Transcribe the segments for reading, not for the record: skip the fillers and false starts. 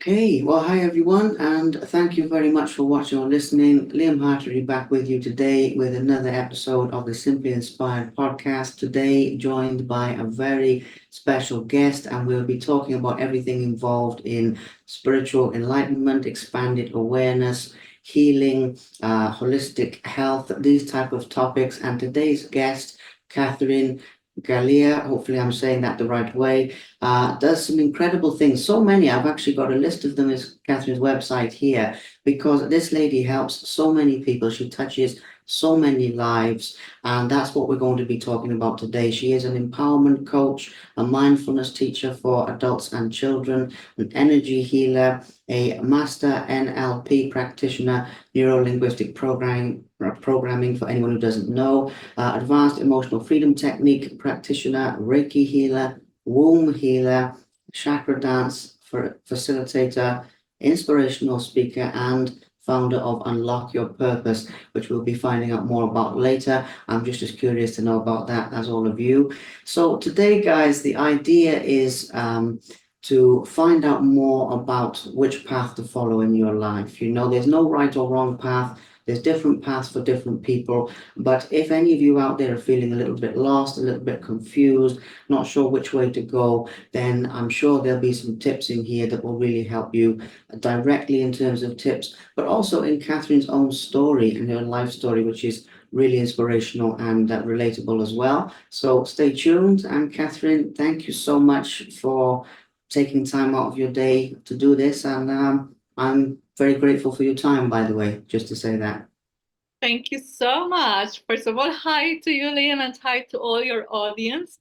Okay, well, hi everyone, and thank you very much for watching or listening. Liam Hartery back with you today with another episode of the Simply Inspired podcast. Today, joined by a very special guest, and we'll be talking about everything involved in spiritual enlightenment, expanded awareness, healing, holistic health, these type of topics. And today's guest, Catherine Galea, hopefully I'm saying that the right way, does some incredible things. So many, I've actually got a list of them as Catherine's website here, because this lady helps so many people. She touches so many lives, and that's what we're going to be talking about today. She is an empowerment coach, a mindfulness teacher for adults and children, an energy healer, a master NLP practitioner, neuro-linguistic programming for anyone who doesn't know, advanced emotional freedom technique practitioner, Reiki healer, womb healer, chakra dance for facilitator, inspirational speaker, and founder of Unlock Your Purpose, which we'll be finding out more about later. I'm just as curious to know about that as all of you. So today, guys, the idea is to find out more about which path to follow in your life. You know, there's no right or wrong path. There's different paths for different people. But if any of you out there are feeling a little bit lost, a little bit confused, not sure which way to go, then I'm sure there'll be some tips in here that will really help you directly in terms of tips, but also in Catherine's own story and her life story, which is really inspirational and relatable as well. So stay tuned. And Catherine, thank you so much for taking time out of your day to do this. And I'm very grateful for your time, by the way, just to say that. Thank you so much. First of all, hi to you, Liam, and hi to all your audience.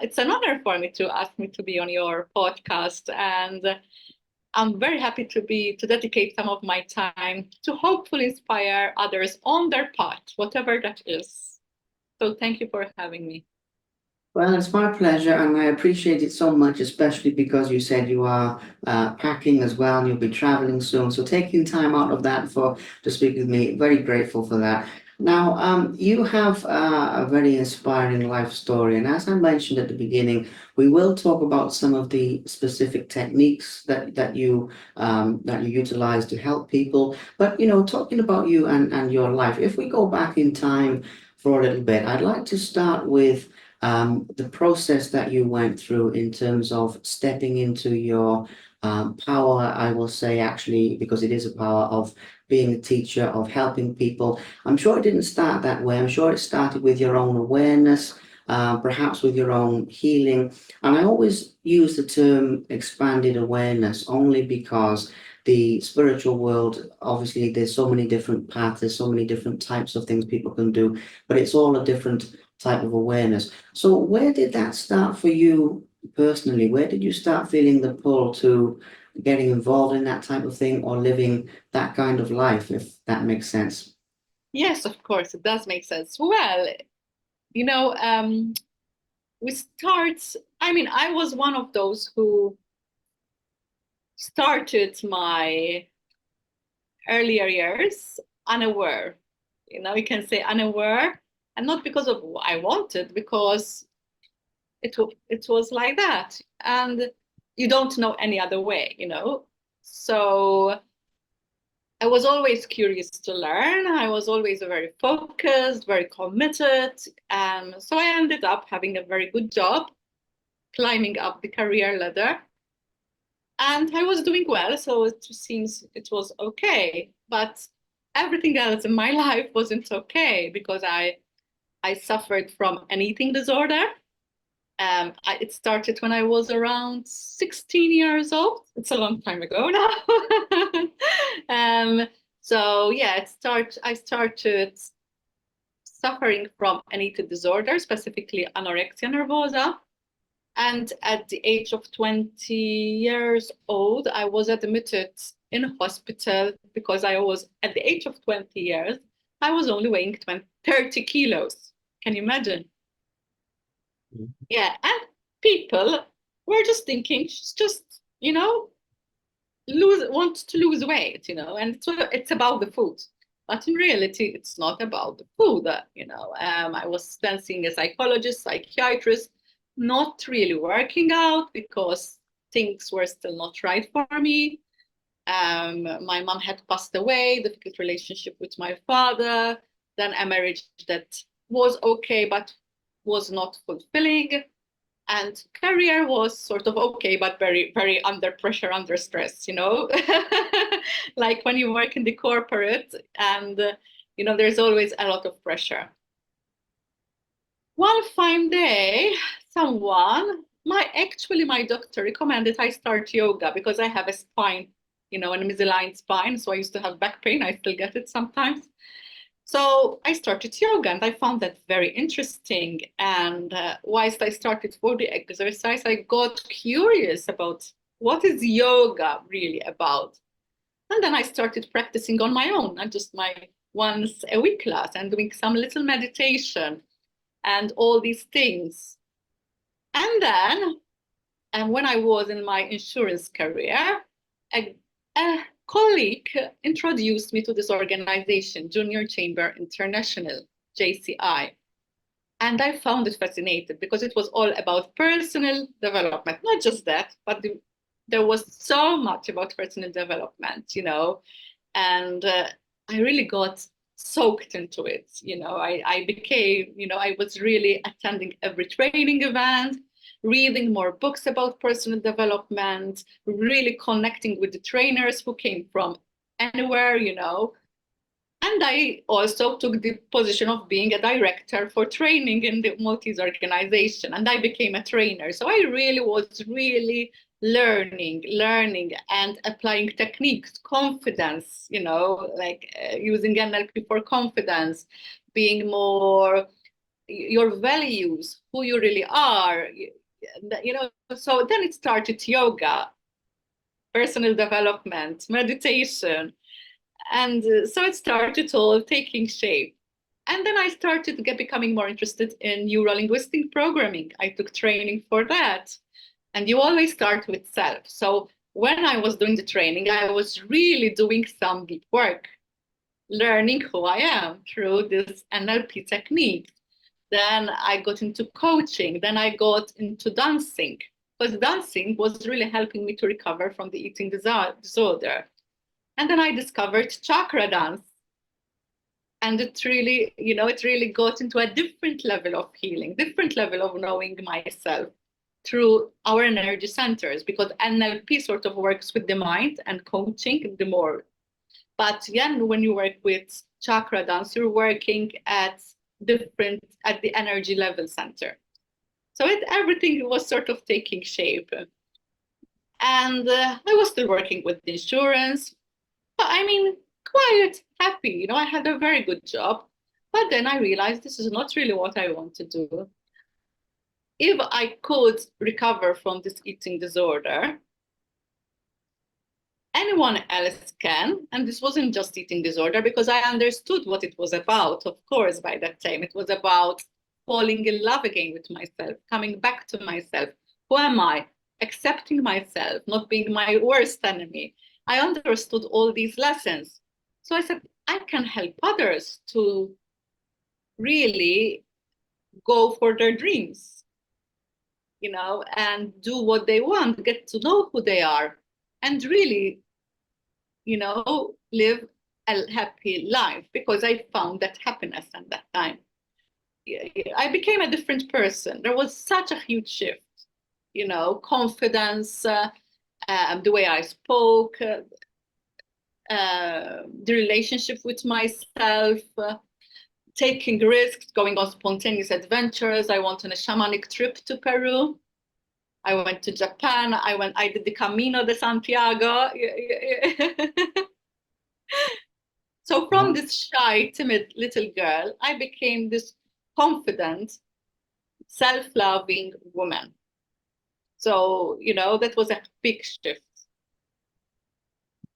It's an honor for me to ask me to be on your podcast, and I'm very happy to dedicate some of my time to hopefully inspire others on their path, whatever that is. So thank you for having me. Well, it's my pleasure, and I appreciate it so much, especially because you said you are packing as well, and you'll be traveling soon. So taking time out of that for to speak with me, very grateful for that. Now, you have a very inspiring life story, and as I mentioned at the beginning, we will talk about some of the specific techniques that you utilize to help people. But you know, talking about you and your life, if we go back in time for a little bit, I'd like to start with the process that you went through in terms of stepping into your power, I will say, actually, because it is a power of being a teacher, of helping people. I'm sure it didn't start that way. I'm sure it started with your own awareness, perhaps with your own healing. And I always use the term expanded awareness only because the spiritual world, obviously, there's so many different paths, there's so many different types of things people can do, but it's all a different type of awareness. So where did that start for you personally? Where did you start feeling the pull to getting involved in that type of thing or living that kind of life, if that makes sense? Yes, of course, it does make sense. Well, you know, we start, I mean, I was one of those who started my earlier years unaware. You know, you can say unaware, and not because of what I wanted, because it was like that, and you don't know any other way, you know. So I was always curious to learn. I was always very focused, very committed, and so I ended up having a very good job, climbing up the career ladder, and I was doing well, so it seems it was okay. But everything else in my life wasn't okay because I suffered from an eating disorder. It started when I was around 16 years old. It's a long time ago now. So yeah, I started suffering from an eating disorder, specifically anorexia nervosa. And at the age of 20 years old, I was admitted in hospital because I was, at the age of 20 years, I was only weighing 30 kilos. Can you imagine? Yeah. And people were just thinking she's just, you know, wants to lose weight, you know, and it's about the food. But in reality, it's not about the food, you know. I was then seeing a psychologist, psychiatrist, not really working out because things were still not right for me. My mom had passed away, difficult relationship with my father, then a marriage that was okay, but was not fulfilling. And career was sort of okay, but very, very under pressure, under stress, like when you work in the corporate and, there's always a lot of pressure. One fine day, my doctor recommended I start yoga because I have a spine, an misaligned spine. So I used to have back pain. I still get it sometimes. So I started yoga and I found that very interesting. And whilst I started for the exercise, I got curious about what is yoga really about. And then I started practicing on my own, and just my once a week class and doing some little meditation and all these things. And then, and when I was in my insurance career, a colleague introduced me to this organization, Junior Chamber International, JCI. And I found it fascinating because it was all about personal development. Not just that, but there was so much about personal development, and I really got soaked into it. I became, I was really attending every training event, reading more books about personal development, really connecting with the trainers who came from anywhere, And I also took the position of being a director for training in the Maltese organization, and I became a trainer. So I really was learning and applying techniques, confidence, like using NLP for confidence, being more your values, who you really are, So then it started yoga, personal development, meditation. And so it started all taking shape. And then I started becoming more interested in neuro-linguistic programming. I took training for that. And you always start with self. So when I was doing the training, I was really doing some deep work, learning who I am through this NLP technique. Then I got into coaching. Then I got into dancing, because dancing was really helping me to recover from the eating disorder. And then I discovered chakra dance. And it really got into a different level of healing, different level of knowing myself through our energy centers, because NLP sort of works with the mind and coaching the more. But again, when you work with chakra dance, you're working at the energy level center. So everything was sort of taking shape. And I was still working with insurance. But I mean, quite happy. I had a very good job. But then I realized this is not really what I want to do. If I could recover from this eating disorder, anyone else can. And this wasn't just eating disorder, because I understood what it was about. Of course, by that time, it was about falling in love again with myself, coming back to myself. Who am I? Accepting myself, not being my worst enemy. I understood all these lessons. So I said, I can help others to really go for their dreams, and do what they want, get to know who they are, and really, live a happy life, because I found that happiness at that time. I became a different person. There was such a huge shift, confidence, the way I spoke, the relationship with myself, taking risks, going on spontaneous adventures. I went on a shamanic trip to Peru. I went to Japan. I did the Camino de Santiago. So from this shy, timid little girl, I became this confident, self-loving woman. So, that was a big shift.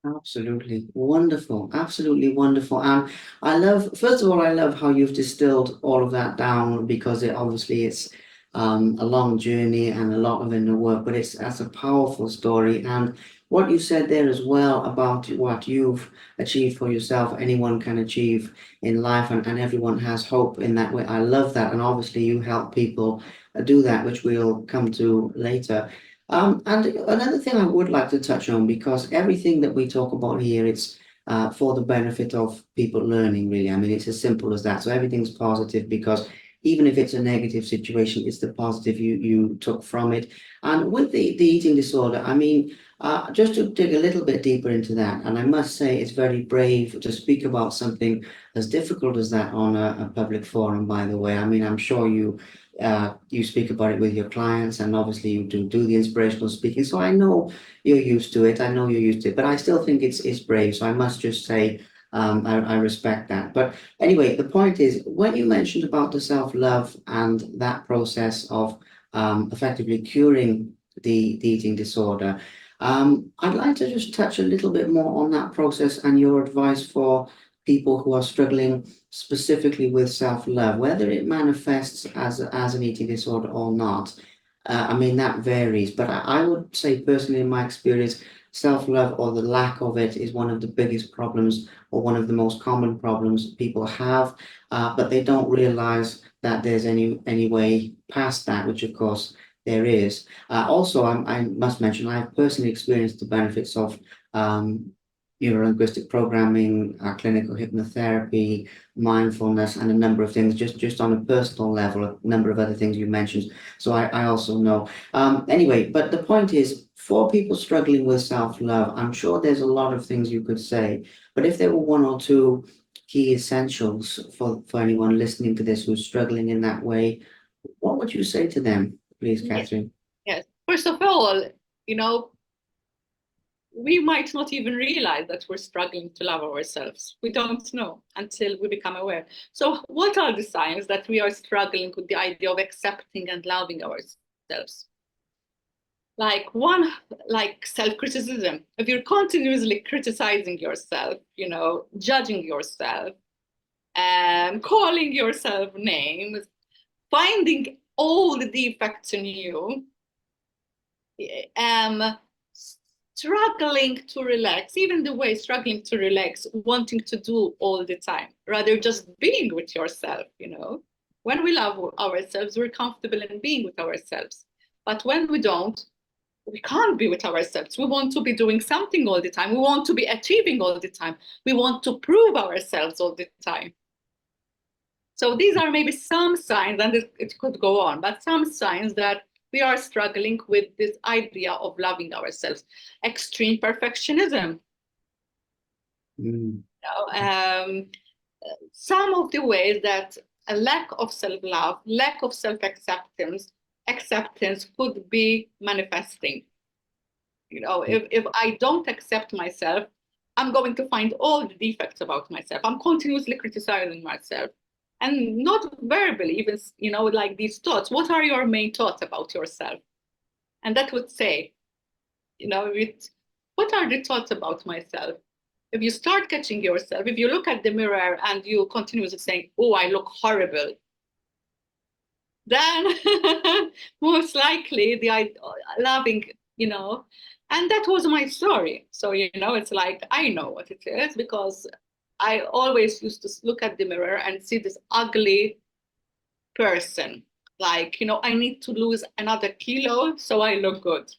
Absolutely wonderful. Absolutely wonderful. First of all, I love how you've distilled all of that down, because it's a long journey and a lot of inner work, but that's a powerful story. And what you said there as well about what you've achieved for yourself, anyone can achieve in life, and everyone has hope in that way. I love that. And obviously you help people do that, which we'll come to later. And another thing I would like to touch on, because everything that we talk about here, it's for the benefit of people learning, really. I mean, it's as simple as that. So everything's positive because even if it's a negative situation, it's the positive you took from it. And with the eating disorder, I mean, just to dig a little bit deeper into that, and I must say it's very brave to speak about something as difficult as that on a public forum, by the way. I mean, I'm sure you speak about it with your clients, and obviously you do the inspirational speaking. So I know you're used to it. I know you're used to it, but I still think it's brave. So I must just say I respect that. But anyway, the point is when you mentioned about the self-love and that process of effectively curing the eating disorder, I'd like to just touch a little bit more on that process and your advice for people who are struggling specifically with self-love, whether it manifests as an eating disorder or not. I mean, that varies, but I would say personally, in my experience, self-love or the lack of it is one of the biggest problems or one of the most common problems people have, but they don't realize that there's any way past that, which of course there is. Also, I must mention, I've personally experienced the benefits of um, neuro-linguistic programming, clinical hypnotherapy, mindfulness, and a number of things, just on a personal level, a number of other things you mentioned. So I also know. Anyway, but the point is, for people struggling with self-love, I'm sure there's a lot of things you could say, but if there were one or two key essentials for anyone listening to this who's struggling in that way, what would you say to them, please, Yes. Catherine? Yes. First of all, you know, we might not even realize that we're struggling to love ourselves. We don't know until we become aware. So, what are the signs that we are struggling with the idea of accepting and loving ourselves? Like one, like self-criticism. If you're continuously criticizing yourself, judging yourself, calling yourself names, finding all the defects in you, um, struggling to relax, even the way struggling to relax, wanting to do all the time, rather just being with yourself. When we love ourselves, we're comfortable in being with ourselves. But when we don't, we can't be with ourselves. We want to be doing something all the time. We want to be achieving all the time. We want to prove ourselves all the time. So these are maybe some signs, and it could go on, but some signs that we are struggling with this idea of loving ourselves. Extreme perfectionism. Mm, Some of the ways that a lack of self-love, lack of acceptance could be manifesting. If I don't accept myself, I'm going to find all the defects about myself. I'm continuously criticizing myself, and not verbally, even, like these thoughts. What are your main thoughts about yourself? And that would say, what are the thoughts about myself? If you start catching yourself, if you look at the mirror and you continuously saying, oh, I look horrible, then most likely the loving, and that was my story. So, it's like, I know what it is, because I always used to look at the mirror and see this ugly person. Like, I need to lose another kilo so I look good.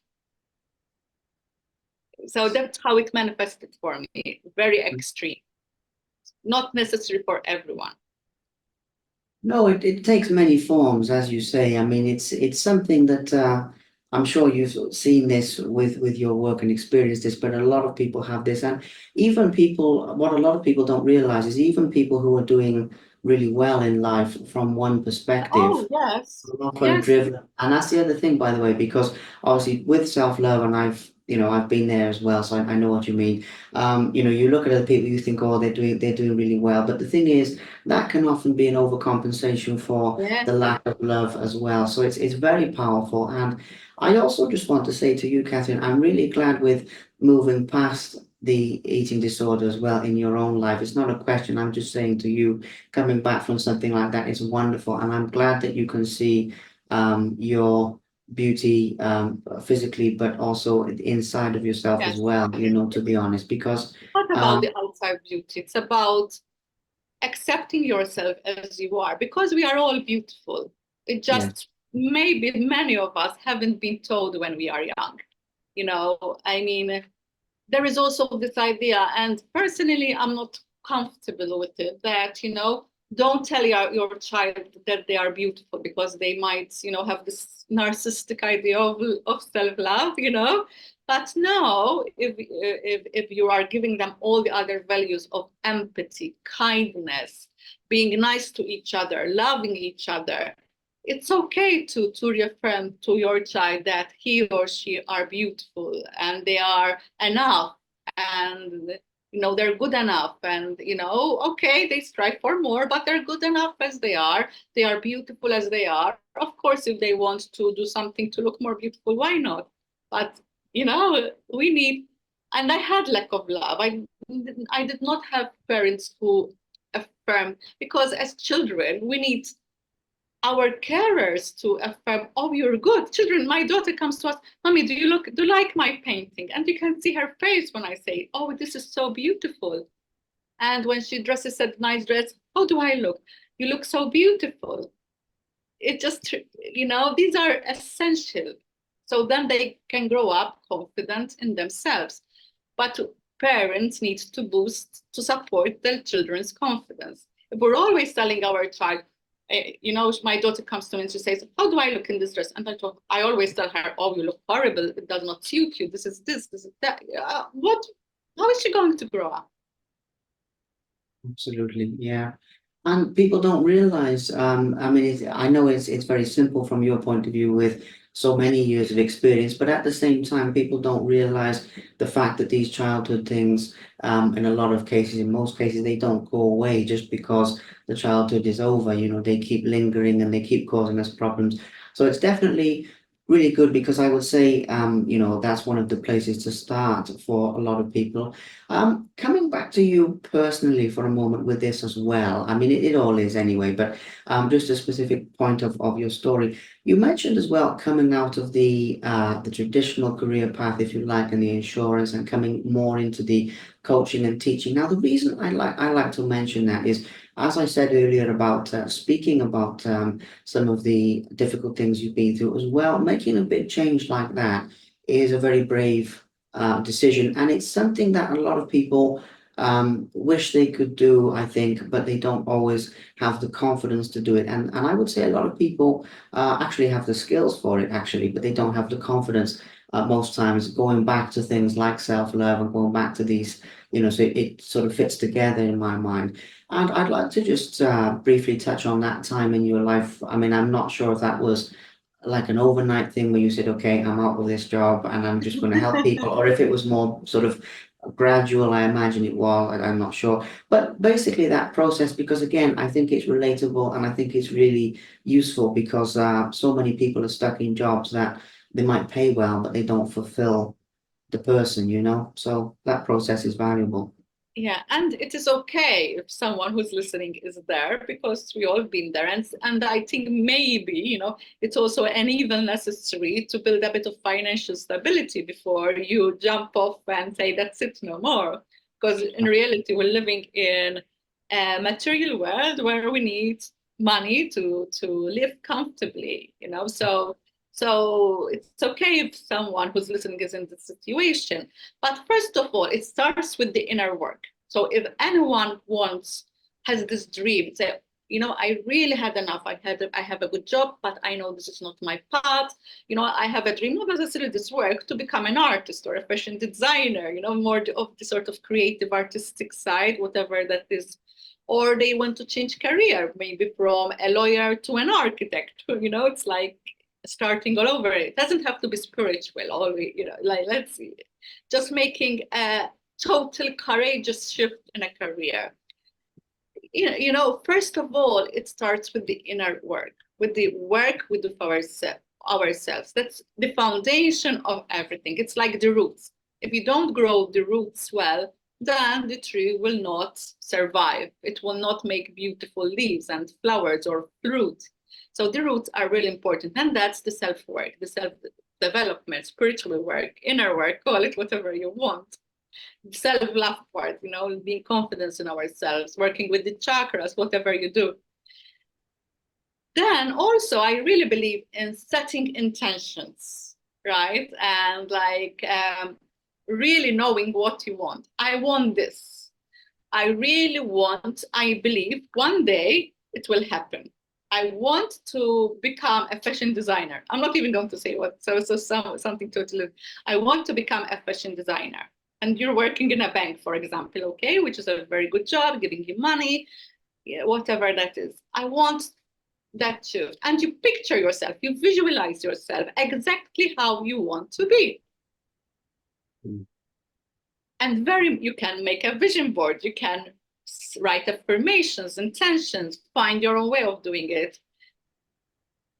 So that's how it manifested for me. Very extreme. Not necessary for everyone. No, it takes many forms, as you say. I mean, it's something that I'm sure you've seen this with your work and experienced this, but a lot of people have this, and even people, what a lot of people don't realize is even people who are doing really well in life from one Oh, perspective yes. often Yes. driven. And that's the other thing, by the way, because obviously with self-love, and I've been there as well, so I know what you mean. You look at other people, you think, oh, they're doing really well. But the thing is, that can often be an overcompensation for Yes. the lack of love as well. So it's very powerful. And I also just want to say to you, Catherine, I'm really glad with moving past the eating disorder as well in your own life. It's not a question. I'm just saying to you, coming back from something like that is wonderful. And I'm glad that you can see your beauty physically, but also inside of yourself as Yes. well, to be honest, because Not about um, the outside beauty. It's about accepting yourself as you are, because we are all beautiful. It yeah, just maybe many of us haven't been told when we are young. I mean, there is also this idea, and personally, I'm not comfortable with it, that, don't tell your child that they are beautiful, because they might, have this narcissistic idea of self-love, But no, if you are giving them all the other values of empathy, kindness, being nice to each other, loving each other, it's okay to reaffirm to your child that he or she are beautiful and they are enough, and they're good enough, and okay, they strive for more, but they're good enough as they are beautiful as they are. Of course, if they want to do something to look more beautiful, why not? But we need, and I had lack of love. I did not have parents who affirm, because as children we need our carers to affirm, oh, you're good. Children, my daughter comes to us, mommy, do you like my painting? And you can see her face when I say, oh, this is so beautiful. And when she dresses a nice dress, how do I look? You look so beautiful. It just, these are essential. So then they can grow up confident in themselves. But parents need to support their children's confidence. If we're always telling our child, my daughter comes to me and she says, how do I look in this dress? And I always tell her, oh, you look horrible. It does not suit you. This is that. How is she going to grow up? Absolutely, yeah. And people don't realize, I mean, I know it's very simple from your point of view with so many years of experience, but at the same time, people don't realize the fact that these childhood things, in a lot of cases, in most cases, they don't go away just because the childhood is over. They keep lingering and they keep causing us problems. So it's definitely really good, because I would say, that's one of the places to start for a lot of people. Coming back to you personally for a moment with this as well. I mean, it all is anyway, but just a specific point of your story. You mentioned as well coming out of the traditional career path, if you like, and the insurance, and coming more into the coaching and teaching. Now, the reason I like to mention that is, as I said earlier about speaking about some of the difficult things you've been through as well, making a big change like that is a very brave decision. And it's something that a lot of people wish they could do, I think, but they don't always have the confidence to do it. And I would say a lot of people actually have the skills for it, actually, but they don't have the confidence most times, going back to things like self-love and going back to these, so it sort of fits together in my mind. And I'd like to just briefly touch on that time in your life. I mean, I'm not sure if that was like an overnight thing where you said, okay, I'm out of this job and I'm just going to help people, or if it was more sort of gradual, I imagine it was, I'm not sure. But basically that process, because again, I think it's relatable and I think it's really useful, because so many people are stuck in jobs that they might pay well, but they don't fulfill the person. So that process is valuable. Yeah, and it is okay if someone who's listening is there, because we all been there. And I think maybe, it's also an even necessary to build a bit of financial stability before you jump off and say, that's it, no more. Because in reality, we're living in a material world where we need money to live comfortably, so it's okay if someone who's listening is in this situation. But first of all, it starts with the inner work. So if anyone has this dream, say, I really had enough. I have a good job, but I know this is not my path. I have a dream, not necessarily this work, to become an artist or a fashion designer, more of the sort of creative artistic side, whatever that is. Or they want to change career, maybe from a lawyer to an architect. It's like starting all over. It doesn't have to be spiritual, always, like, let's see, just making a total courageous shift in a career. First of all, it starts with the inner work, with the work we do for ourselves. That's the foundation of everything. It's like the roots. If you don't grow the roots well, then the tree will not survive. It will not make beautiful leaves and flowers or fruit. So the roots are really important. And that's the self-work, the self-development, spiritual work, inner work, call it whatever you want. Self-love part, being confident in ourselves, working with the chakras, whatever you do. then also I really believe in setting intentions, right? And like really knowing what you want. I want this. I really want, I believe one day it will happen. I want to become a fashion designer. I'm not even going to say what, something totally. I want to become a fashion designer. And you're working in a bank, for example, okay, which is a very good job, giving you money, yeah, whatever that is. I want that too. And you picture yourself, you visualize yourself exactly how you want to be. Mm. And you can make a vision board, you can write affirmations, intentions, find your own way of doing it.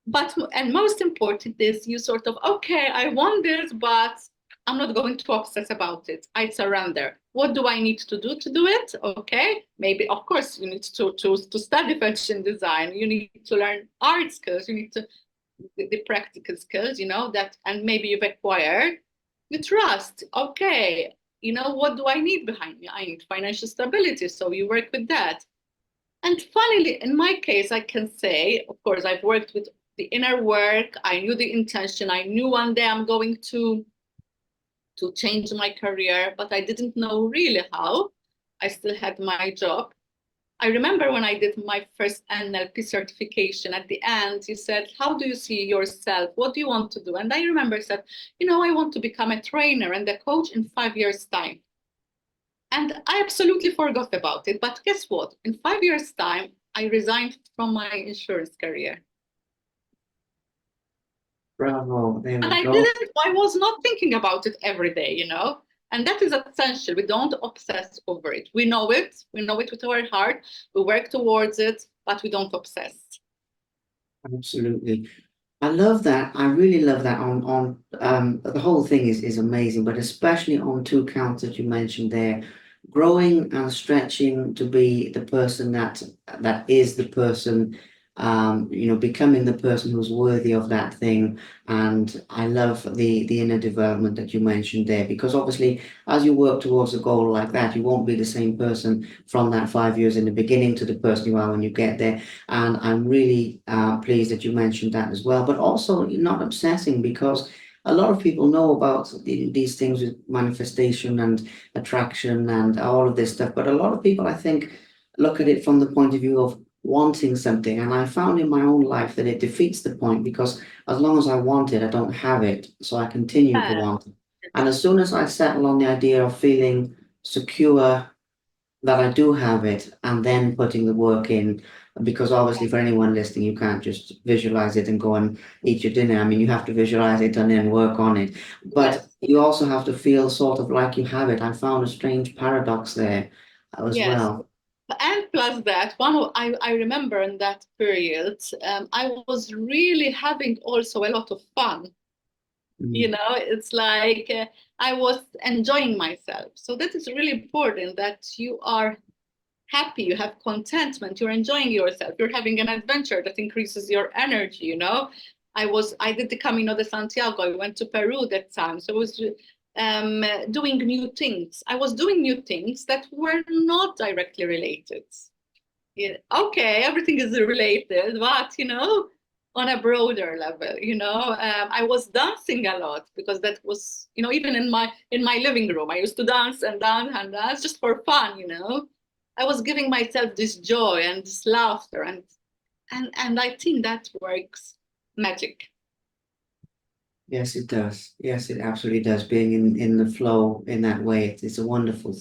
But and most important is you sort of, okay, I want this, but I'm not going to obsess about it. I surrender. What do I need to do it? Okay, maybe of course you need to study fashion design, you need to learn art skills, you need to the practical skills, you know, that, and maybe you've acquired. You trust, okay, you know, what do I need behind me? I need financial stability, so you work with that. And finally, in my case, I can say, of course, I've worked with the inner work. I knew the intention. I knew one day I'm going to change my career, but I didn't know really how. I still had my job. I remember when I did my first NLP certification, at the end, he said, how do you see yourself? What do you want to do? And I remember I said, you know, I want to become a trainer and a coach in 5 years' time. And I absolutely forgot about it. But guess what? In 5 years' time, I resigned from my insurance career. Bravo, there And we I go. didn't, I was not thinking about it every day, you know? And that is essential. We don't obsess over it. We know it. We know it with our heart. We work towards it, but we don't obsess. Absolutely. I love that. I really love that on the whole thing is amazing, but especially on two counts that you mentioned there, growing and stretching to be the person that is the person, becoming the person who's worthy of that thing. And I love the inner development that you mentioned there, because obviously as you work towards a goal like that, you won't be the same person from that 5 years in the beginning to the person you are when you get there. And I'm really pleased that you mentioned that as well, but also not obsessing, because a lot of people know about these things with manifestation and attraction and all of this stuff. But a lot of people, I think, look at it from the point of view of wanting something. And I found in my own life that it defeats the point, because as long as I want it, I don't have it. So I continue to Yeah. want it. And as soon as I settle on the idea of feeling secure that I do have it, and then putting the work in, because obviously for anyone listening, you can't just visualize it and go and eat your dinner. I mean, you have to visualize it and then work on it. But Yes. you also have to feel sort of like you have it. I found a strange paradox there as Yes. well. And plus that, I remember in that period, I was really having also a lot of fun. You Mm. know, it's like I was enjoying myself. So that is really important, that you are happy, you have contentment, you're enjoying yourself, you're having an adventure that increases your energy, you know. I did the Camino de Santiago, I went to Peru that time. So I was doing new things. I was doing new things that were not directly related. Yeah, okay, everything is related, but you know, on a broader level, you know, I was dancing a lot, because that was, you know, even in my living room, I used to dance and dance and dance just for fun, you know. I was giving myself this joy and this laughter, and I think that works magic. Yes, it does. Yes, it absolutely does. Being in the flow in that way, it's a Yeah. wonderful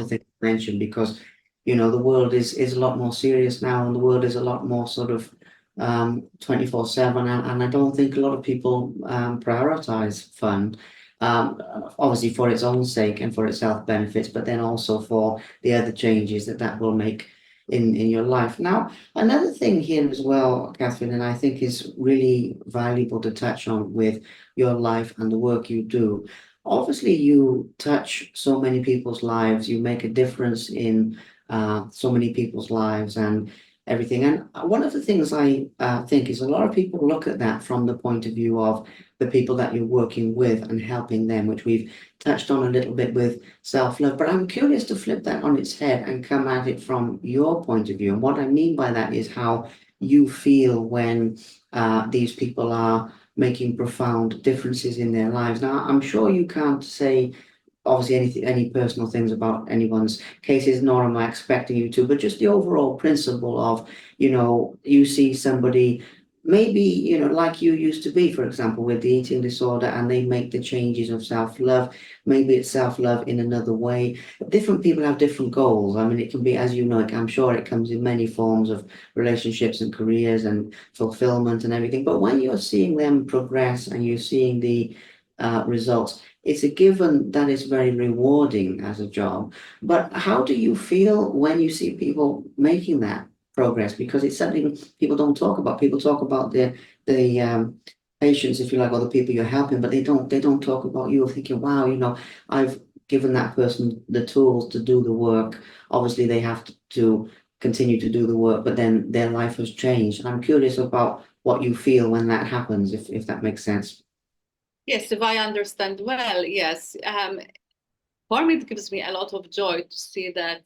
thing to mention, because the world is a lot more serious now, and the world is a lot more sort of 24/7, and I don't think a lot of people prioritize fun. Obviously for its own sake and for its health benefits, but then also for the other changes that will make in your life. Now, another thing here as well, Catherine, and I think is really valuable to touch on with your life and the work you do. Obviously, you touch so many people's lives, you make a difference in so many people's lives and everything. And one of the things I think is a lot of people look at that from the point of view of the people that you're working with and helping them, which we've touched on a little bit with self-love. But I'm curious to flip that on its head and come at it from your point of view. And what I mean by that is how you feel when these people are making profound differences in their lives. Now, I'm sure you can't say obviously any personal things about anyone's cases, nor am I expecting you to, but just the overall principle of, you see somebody maybe, like you used to be, for example, with the eating disorder, and they make the changes of self-love. Maybe it's self-love in another way. Different people have different goals. I mean, it can be, as you know, I'm sure it comes in many forms of relationships and careers and fulfillment and everything. But when you're seeing them progress and you're seeing the results, it's a given that is very rewarding as a job. But how do you feel when you see people making that progress? Because it's something people don't talk about. People talk about the patients, if you like, or the people you're helping, but they don't talk about you, thinking, wow, I've given that person the tools to do the work. Obviously, they have to continue to do the work, but then their life has changed. And I'm curious about what you feel when that happens, if that makes sense. Yes, if I understand well, yes. For me, it gives me a lot of joy to see that,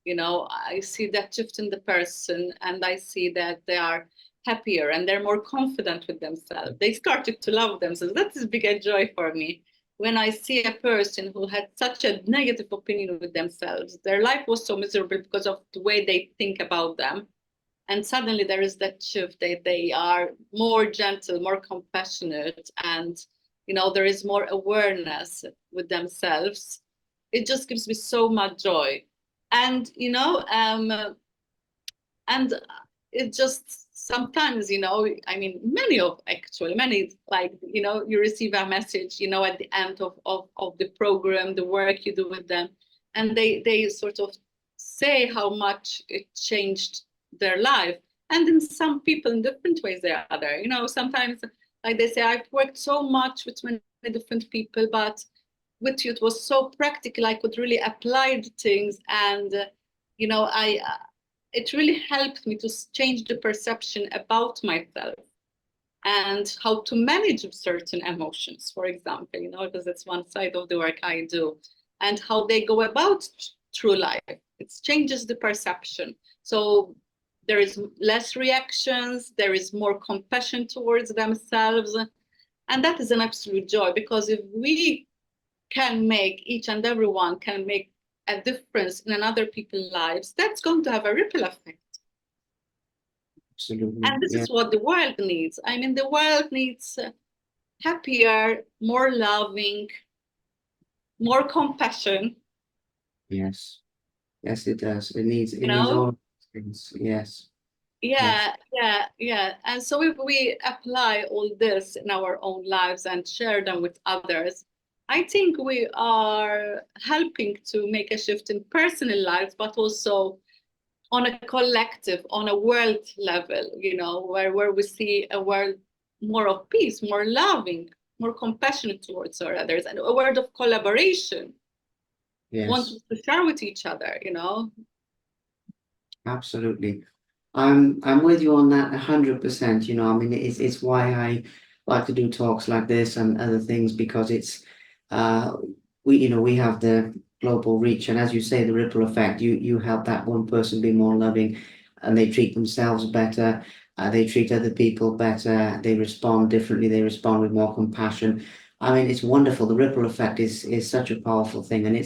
I see that shift in the person, and I see that they are happier and they're more confident with themselves. They started to love themselves. That is big a joy for me. When I see a person who had such a negative opinion with themselves, their life was so miserable because of the way they think about them. And suddenly there is that shift. They are more gentle, more compassionate, and there is more awareness with themselves. It just gives me so much joy. And and it just sometimes, I mean, many, like, you receive a message, at the end of the program, the work you do with them, and they sort of say how much it changed their life. And in some people in different ways they are other, sometimes, like they say, I've worked so much with many different people, but with you it was so practical. I could really apply the things, and I it really helped me to change the perception about myself and how to manage certain emotions, for example, because that's one side of the work I do, and how they go about through life. It changes the perception. So there is less reactions, there is more compassion towards themselves. And that is an absolute joy, because if we can make, each and everyone can make a difference in another people's lives, that's going to have a ripple effect. Absolutely. And this Yeah. is what the world needs. I mean, the world needs happier, more loving, more compassion, Yes. Yes, it does. It needs you know? all things. Yes. Yes. Yeah. And so if we apply all this in our own lives and share them with others, I think we are helping to make a shift in personal lives, but also on a collective, on a world level, where we see a world more of peace, more loving, more compassionate towards our others, and a world of collaboration, wanting Yes. to share with each other. Absolutely. I'm with you on that 100%. I mean, it's why I like to do talks like this and other things, because uh we have the global reach, and as you say, the ripple effect. You help that one person be more loving, and they treat themselves better. They treat other people better. They respond differently. They respond with more compassion. I mean, it's wonderful. The ripple effect is such a powerful thing, and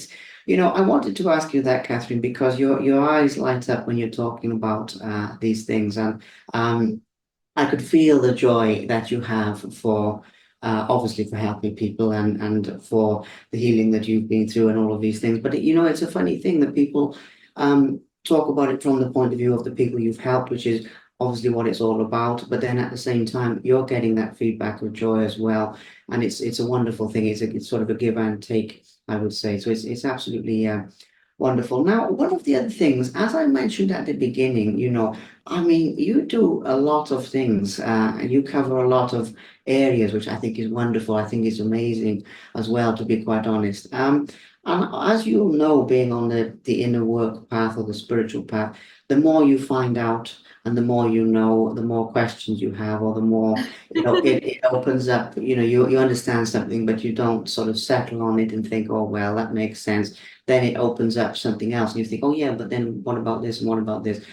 I wanted to ask you that, Catherine, because your eyes light up when you're talking about these things, and I could feel the joy that you have for obviously for helping people and for the healing that you've been through and all of these things. But it's a funny thing that people talk about it from the point of view of the people you've helped, which is obviously what it's all about. But then at the same time, you're getting that feedback of joy as well, and it's a wonderful thing. It's sort of a give and take, I would say. So it's absolutely wonderful. Now, one of the other things, as I mentioned at the beginning, I mean, you do a lot of things, and you cover a lot of areas, which I think is wonderful. I think it's amazing as well, to be quite honest. And as you'll know, being on the inner work path or the spiritual path, the more you find out and the more you know, the more questions you have, or the more, it opens up, you understand something, but you don't sort of settle on it and think, oh, well, that makes sense. Then it opens up something else, and you think, oh, yeah, but then what about this and what about this?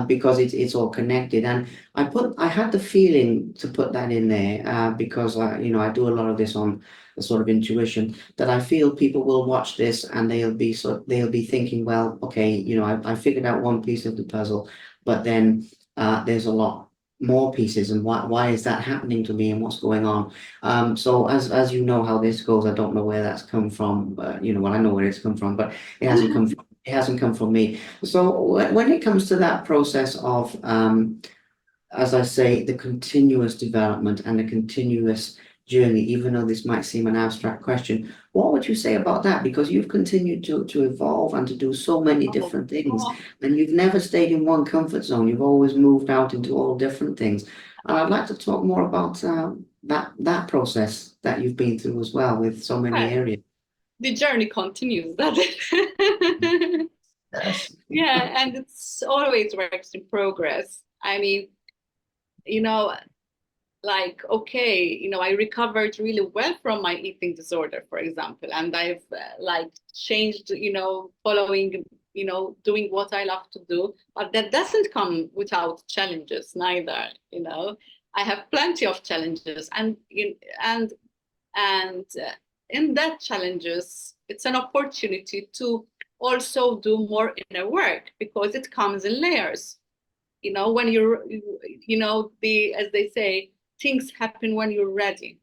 because it's all connected. And I had the feeling to put that in there because I do a lot of this on the sort of intuition that I feel people will watch this and they'll be thinking, well, okay, I figured out one piece of the puzzle, but then there's a lot more pieces, and why is that happening to me and what's going on? So as you know how this goes, I don't know where that's come from. Well, I know where it's come from, but it hasn't come from me. So when it comes to that process of as I say, the continuous development and the continuous journey, even though this might seem an abstract question, what would you say about that? Because you've continued to evolve and to do so many Oh, different things, oh, and you've never stayed in one comfort zone. You've always moved out into all different things. And I'd like to talk more about that process that you've been through as well with so many well, areas. the journey continues. That is. Yes. Yeah, and it's always works in progress. I mean, you know, like, okay, I recovered really well from my eating disorder, for example, and I've like changed, following, doing what I love to do, but that doesn't come without challenges neither. I have plenty of challenges, and in that challenges, it's an opportunity to also do more inner work because it comes in layers. When the as they say, things happen when you're ready.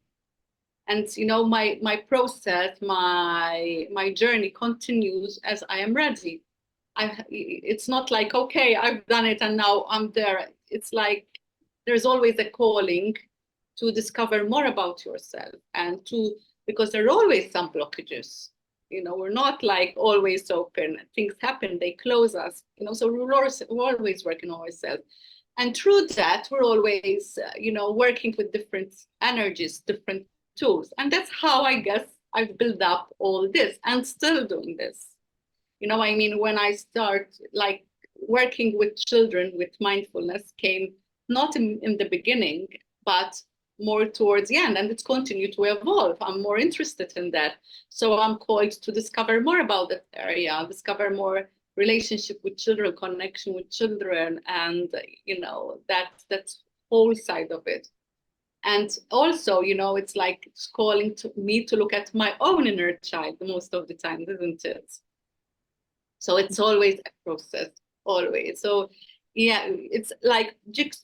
And my process, my journey continues as I am ready. It's not like, okay, I've done it and now I'm there. It's like there's always a calling to discover more about yourself, and to because there are always some blockages. We're not like always open. Things happen, they close us. So we're always working on ourselves, and through that we're always working with different energies, different tools, and that's how I guess I've built up all this and still doing this. I mean, when I start like working with children with mindfulness came not in the beginning, but more towards the end, and it's continued to evolve. I'm more interested in that. So I'm called to discover more about that area, discover more relationship with children, connection with children, and that whole side of it. And also, it's like it's calling to me to look at my own inner child most of the time, isn't it? So it's always a process, always. So yeah, it's like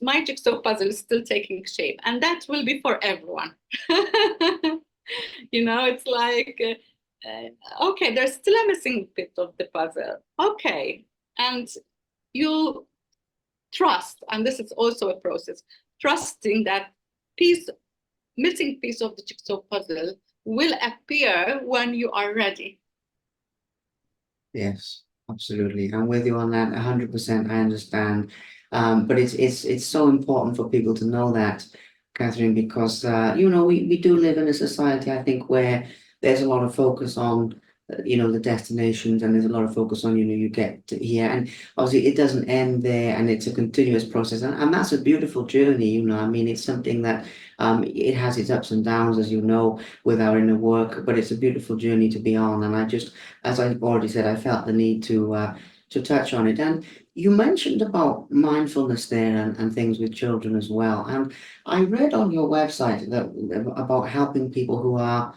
my jigsaw puzzle is still taking shape, and that will be for everyone. It's like, okay, there's still a missing bit of the puzzle. Okay, and you trust, and this is also a process, trusting that piece, missing piece of the jigsaw puzzle will appear when you are ready. Yes, absolutely. I'm with you on that 100%. I understand. But it's so important for people to know that, Catherine, because we do live in a society, I think, where there's a lot of focus on the destinations, and there's a lot of focus on you get to here, and obviously it doesn't end there, and it's a continuous process, and that's a beautiful journey. I mean, it's something that it has its ups and downs, as you know, with our inner work, but it's a beautiful journey to be on. And I just, as I already said, I felt the need to touch on it. And you mentioned about mindfulness there, and things with children as well. And I read on your website that about helping people who are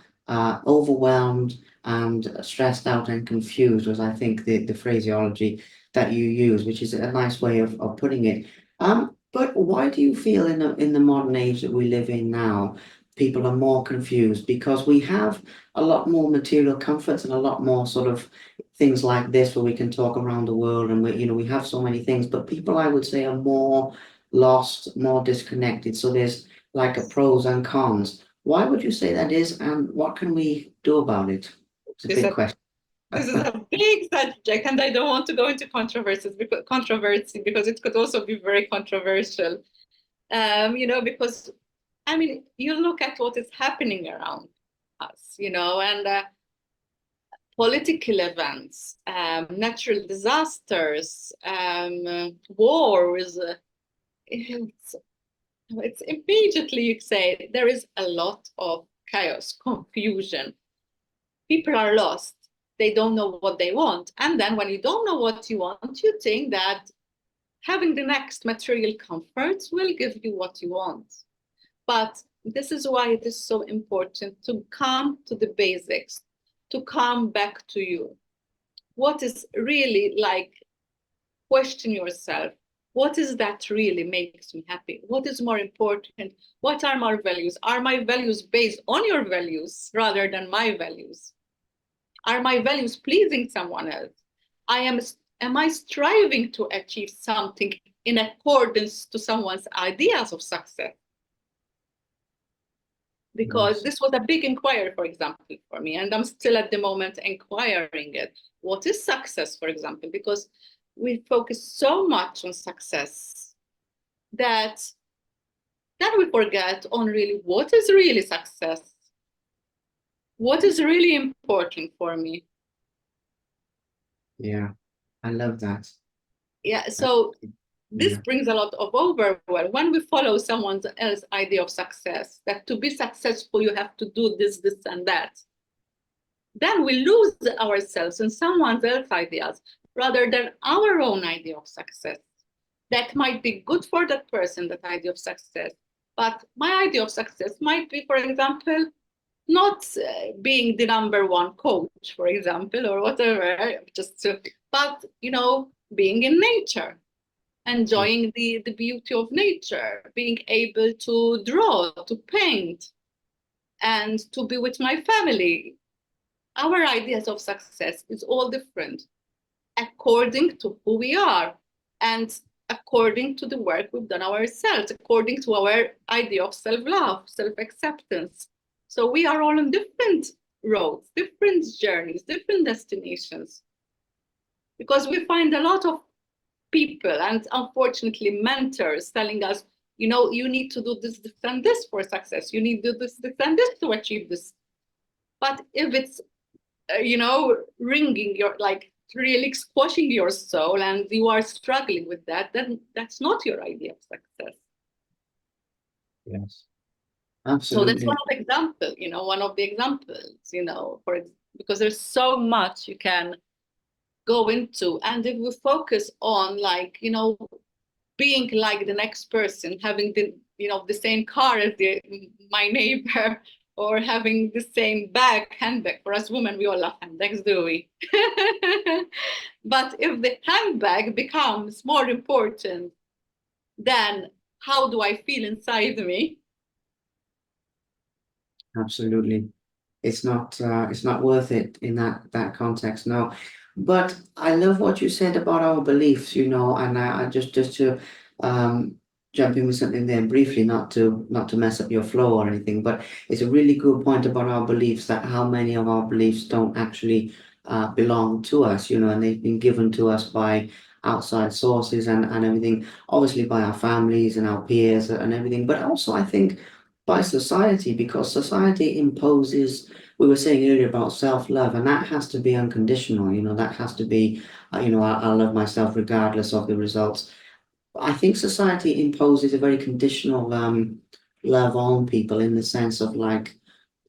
overwhelmed and stressed out and confused, was I think the phraseology that you use, which is a nice way of putting it. But why do you feel in the modern age that we live in now, people are more confused? Because we have a lot more material comforts and a lot more sort of things like this where we can talk around the world, and we have so many things, but people, I would say, are more lost, more disconnected. So there's like a pros and cons. Why would you say that is, and what can we do about it? It's a This big question. This is a big subject, and I don't want to go into controversy because it could also be very controversial. Because I mean, you look at what is happening around us, and political events, natural disasters, wars. It's immediately you say there is a lot of chaos, confusion. People are lost. They don't know what they want. And then when you don't know what you want, you think that having the next material comforts will give you what you want. But this is why it is so important to come to the basics, to come back to you. What is really like, question yourself, what is that really makes me happy? What is more important? What are my values? Are my values based on your values rather than my values? Are my values pleasing someone else? Am I striving to achieve something in accordance to someone's ideas of success? Because this was a big inquiry, for example, for me, and I'm still at the moment inquiring it. What is success, for example? Because we focus so much on success that then we forget on really what is really success, what is really important for me. Yeah, I love that. Yeah, so this Yeah. brings a lot of overwhelm when we follow someone else's idea of success, that to be successful you have to do this, this, and that. Then we lose ourselves in someone else's ideas rather than our own idea of success. That might be good for that person, that idea of success. But my idea of success might be, for example, not being the number one coach, for example, or whatever, but, being in nature, enjoying the beauty of nature, being able to draw, to paint, and to be with my family. Our ideas of success is all different according to who we are and according to the work we've done ourselves, according to our idea of self-love, self-acceptance. So we are all on different roads, different journeys, different destinations. Because we find a lot of people and unfortunately mentors telling us, you need to do this, this, and this for success. You need to do this, this, and this to achieve this. But if it's, ringing your, like, really squashing your soul and you are struggling with that, then that's not your idea of success. Yes, So that's absolutely. one of the examples, because there's so much you can go into. And if we focus on, like, being like the next person, having the same car as my neighbor, or having the same handbag. For us women, we all love handbags, do we? But if the handbag becomes more important than how do I feel inside me? Absolutely. It's not worth it in that context, no. But I love what you said about our beliefs, and I just to um jump in with something there briefly, not to mess up your flow or anything, but it's a really good point about our beliefs, that how many of our beliefs don't actually belong to us, and they've been given to us by outside sources and everything, obviously by our families and our peers and everything, but also I think by society, because society imposes, we were saying earlier about self-love, and that has to be unconditional, that has to be, I love myself regardless of the results. I think society imposes a very conditional love on people, in the sense of, like,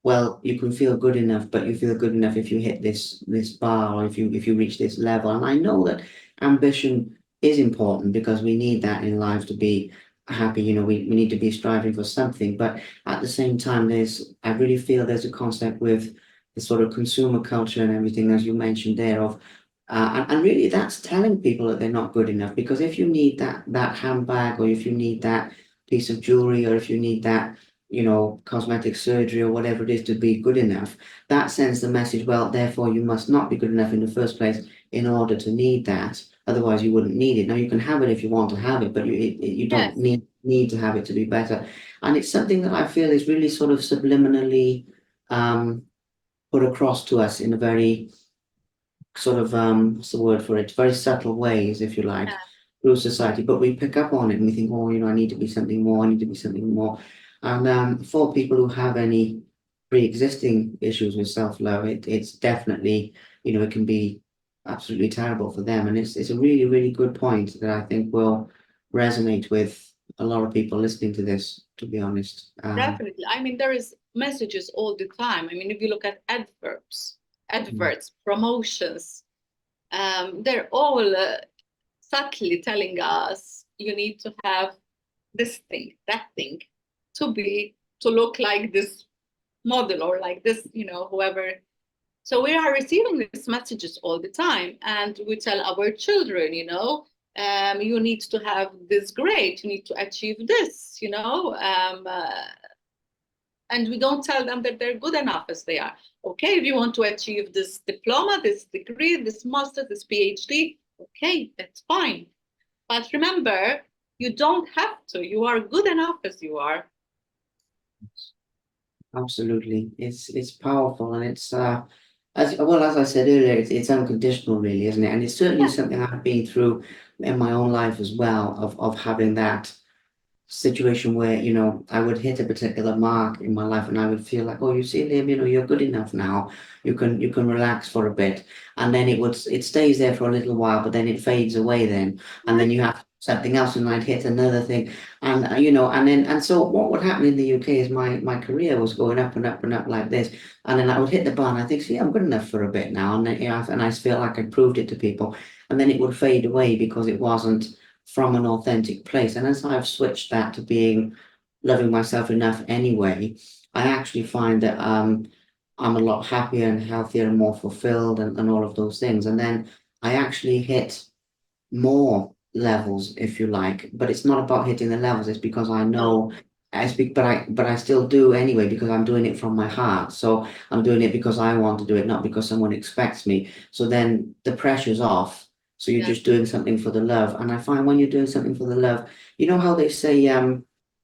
well, you can feel good enough, but you feel good enough if you hit this bar, or if you reach this level. And I know that ambition is important, because we need that in life to be happy. We need to be striving for something. But at the same time, I really feel there's a concept with the sort of consumer culture and everything, as you mentioned there, of and really that's telling people that they're not good enough, because if you need that handbag, or if you need that piece of jewelry, or if you need that cosmetic surgery or whatever it is to be good enough, that sends the message, well, therefore you must not be good enough in the first place in order to need that. Otherwise, you wouldn't need it. Now, you can have it if you want to have it, but you don't Yes, need to have it to be better. And it's something that I feel is really sort of subliminally put across to us in a very sort of what's the word for it? Very subtle ways, if you like, through society. But we pick up on it and we think, oh, I need to be something more. I need to be something more. And for people who have any pre-existing issues with self-love, it's definitely, it can be absolutely terrible for them. And it's a really, really good point that I think will resonate with a lot of people listening to this, to be honest. definitely. I mean, there is messages all the time. I mean, if you look at Mm, adverts, promotions, they're all subtly telling us you need to have this thing, that thing, to look like this model or like this, whoever. So we are receiving these messages all the time, and we tell our children, you need to have this grade, you need to achieve this, and we don't tell them that they're good enough as they are. Okay, if you want to achieve this diploma, this degree, this master, this PhD, okay, that's fine. But remember, you don't have to. You are good enough as you are. Absolutely. It's powerful, and it's as well as I said earlier, it's unconditional really, isn't it? And it's certainly Yeah. something I've been through in my own life as well, of having that situation where, I would hit a particular mark in my life and I would feel like, oh, you see, Liam, you're good enough now. You can relax for a bit. And then it stays there for a little while, but then it fades away then. And then you have something else and I'd hit another thing. And and so what would happen in the UK is my career was going up and up and up like this. And then I would hit the bar and I think, see, I'm good enough for a bit now. And then, and I feel like I proved it to people. And then it would fade away because it wasn't from an authentic place. And as I've switched that to being loving myself enough anyway, I actually find that I'm a lot happier and healthier and more fulfilled and all of those things. And then I actually hit more levels, if you like, but it's not about hitting the levels. It's because I Oh, know I speak, but I still do anyway because I'm doing it from my heart. So I'm doing it because I want to do it, not because someone expects me. So then the pressure's off. So you're yeah. just doing something for the love. And I find when you're doing something for the love, you know how they say,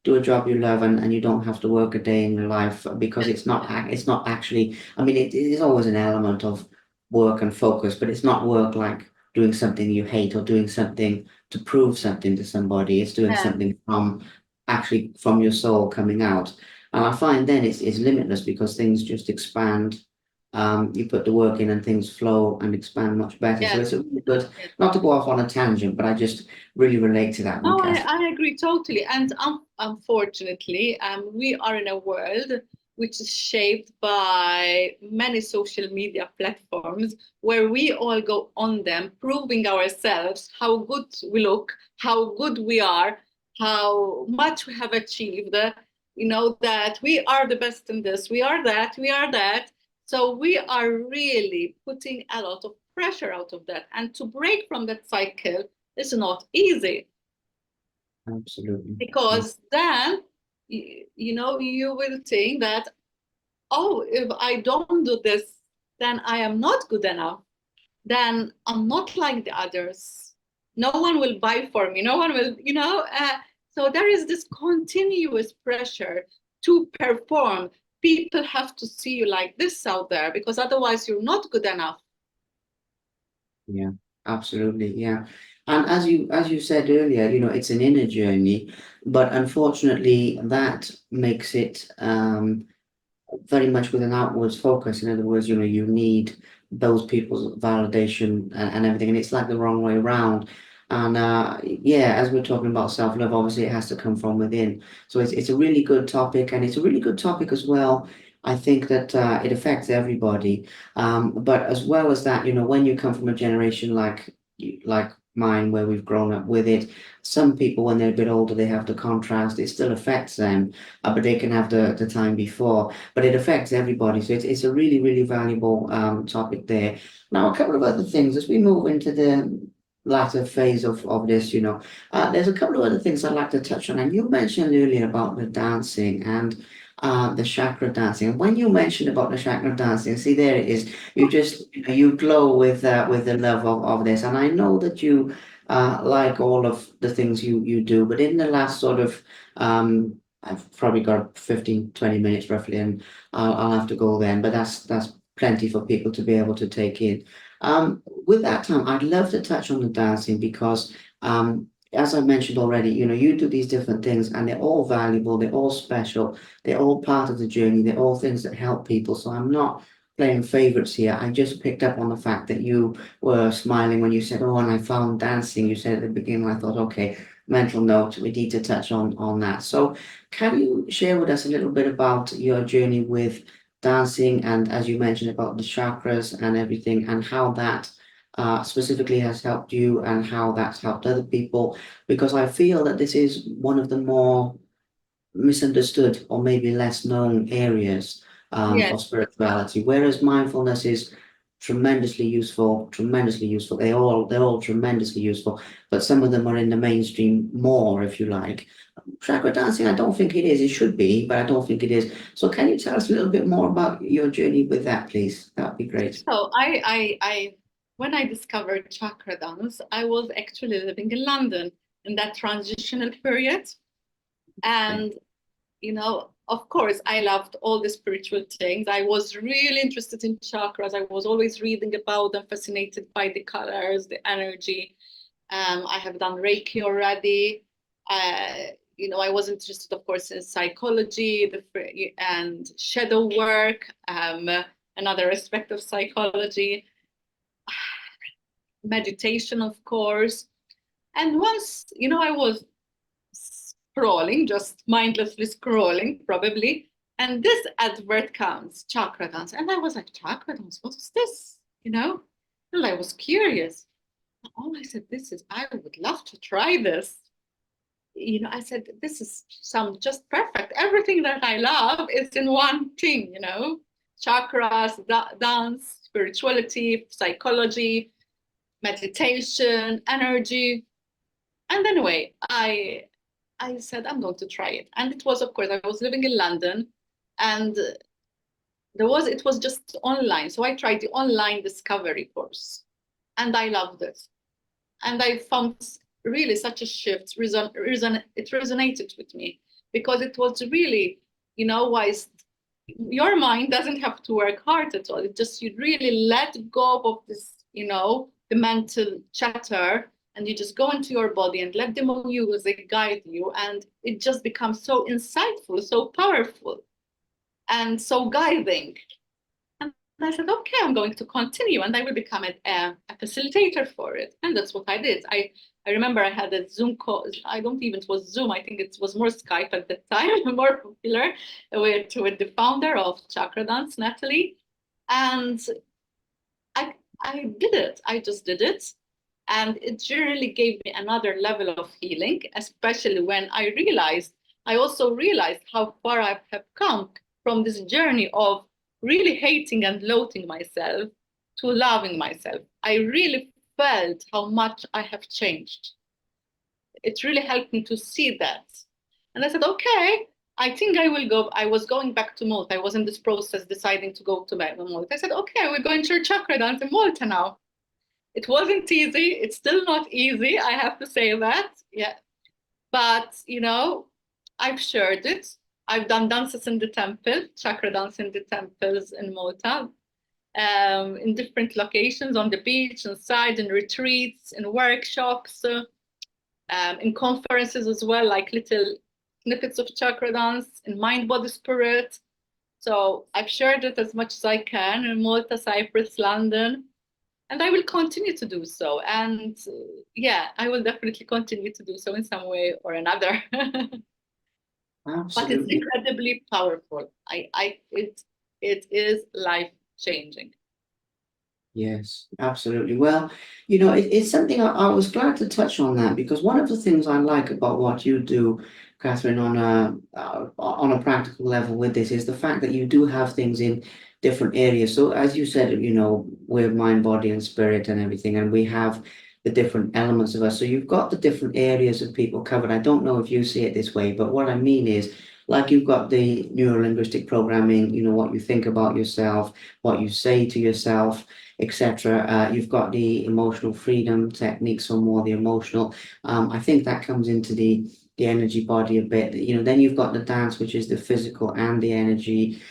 do a job you love and you don't have to work a day in your life because it's not actually, I mean, it is always an element of work and focus, but it's not work like doing something you hate or doing something to prove something to somebody. It's doing Yeah. something from your soul coming out. And I find then it's limitless because things just expand. You put the work in and things flow and expand much better. So Yes. it's a really good, Yes. not to go off on a tangent, but I just really relate to that one, No, Kath. I agree totally. And unfortunately, we are in a world which is shaped by many social media platforms where we all go on them, proving ourselves how good we look, how good we are, how much we have achieved, that we are the best in this, we are that, we are that. So we are really putting a lot of pressure out of that. And to break from that cycle is not easy Absolutely. Yeah. because then you will think that, oh, if I don't do this, then I am not good enough, then I'm not like the others, no one will buy for me, no one will, so there is this continuous pressure to perform. People have to see you like this out there because otherwise you're not good enough. Yeah, absolutely. Yeah. And as you said earlier, it's an inner journey, but unfortunately that makes it very much with an outwards focus. In other words, you need those people's validation and everything, and it's like the wrong way around. And yeah, as we're talking about self-love, obviously it has to come from within. So it's a really good topic, and it's a really good topic as well. I think that it affects everybody. But as well as that, when you come from a generation like mine, where we've grown up with it, some people, when they're a bit older, they have the contrast. It still affects them, but they can have the time before, but it affects everybody. So it's a really, really valuable topic there. Now, a couple of other things as we move into the latter phase of this, there's a couple of other things I'd like to touch on. And you mentioned earlier about the dancing and the chakra dancing. And when you mentioned about the chakra dancing, see, there it is. You just, you glow with the love of this. And I know that you like all of the things you do, but in the last sort of I've probably got 15, 20 minutes roughly, and I'll have to go then, but that's plenty for people to be able to take in. With that time, I'd love to touch on the dancing because, as I mentioned already, you do these different things and they're all valuable, they're all special, they're all part of the journey, they're all things that help people. So I'm not playing favorites here. I just picked up on the fact that you were smiling when you said, "Oh, and I found dancing." You said at the beginning, I thought, okay, mental note, we need to touch on that. So can you share with us a little bit about your journey with dancing and, as you mentioned, about the chakras and everything and how that specifically has helped you and how that's helped other people, because I feel that this is one of the more misunderstood or maybe less known areas Yes. of spirituality, whereas mindfulness is tremendously useful, tremendously useful. They're all tremendously useful, but some of them are in the mainstream more, if you like. Chakra dancing, I don't think it is. It should be, but I don't think it is. So can you tell us a little bit more about your journey with that, please? That'd be great. So when I discovered chakra dance, I was actually living in London in that transitional period. Okay. And, of course, I loved all the spiritual things. I was really interested in chakras. I was always reading about them, fascinated by the colors, the energy. I have done Reiki already. Uh, I was interested, of course, in psychology and shadow work, another aspect of psychology, meditation, of course. And once, I was scrolling, just mindlessly scrolling, probably, and this advert comes, chakra dance. And I was like, chakra dance, what is this? And I was curious. Oh, I said, I would love to try this. I said, this is some just perfect. Everything that I love is in one thing, chakras, dance, spirituality, psychology, meditation, energy. And anyway, I said, I'm going to try it. And it was, of course, I was living in London and it was just online. So I tried the online discovery course and I loved it. And I found really such a shift. It resonated with me because it was really, wise. Your mind doesn't have to work hard at all. It just, you really let go of this, the mental chatter, and you just go into your body and let the music guide you. And it just becomes so insightful, so powerful, and so guiding. And I said, okay, I'm going to continue and I will become a facilitator for it. And that's what I did. I remember I had a Zoom call. I don't even, it was Zoom. I think it was more Skype at the time, more popular, with the founder of Chakra Dance, Natalie. And I did it. I just did it. And it really gave me another level of healing, especially when I also realized how far I have come from this journey of really hating and loathing myself to loving myself. I really felt how much I have changed. It really helped me to see that. And I said, okay, I think I will go. I was going back to Malta. I was in this process deciding to go to Malta. I said, okay, we're going to chakra dance in Malta now. It wasn't easy. It's still not easy. I have to say that. Yeah. But, I've shared it. I've done dances in the temple, chakra dance in the temples in Malta, in different locations, on the beach, inside, in retreats, in workshops, in conferences as well, like little snippets of chakra dance, in mind, body, spirit. So I've shared it as much as I can in Malta, Cyprus, London, and I will continue to do so. And yeah, I will definitely continue to do so in some way or another. But it's Absolutely. incredibly powerful. It is life changing. Yes, absolutely. Well, it's something I was glad to touch on that, because one of the things I like about what you do, Catherine, on a practical level with this is the fact that you do have things in different areas. So as you said, we're mind, body, and spirit and everything, and we have the different elements of us. So you've got the different areas of people covered. I don't know if you see it this way, but what I mean is, like, you've got the neuro-linguistic programming, what you think about yourself, what you say to yourself, etc. You've got the emotional freedom techniques, or more the emotional. I think that comes into the energy body a bit. Then you've got the dance, which is the physical and the energy.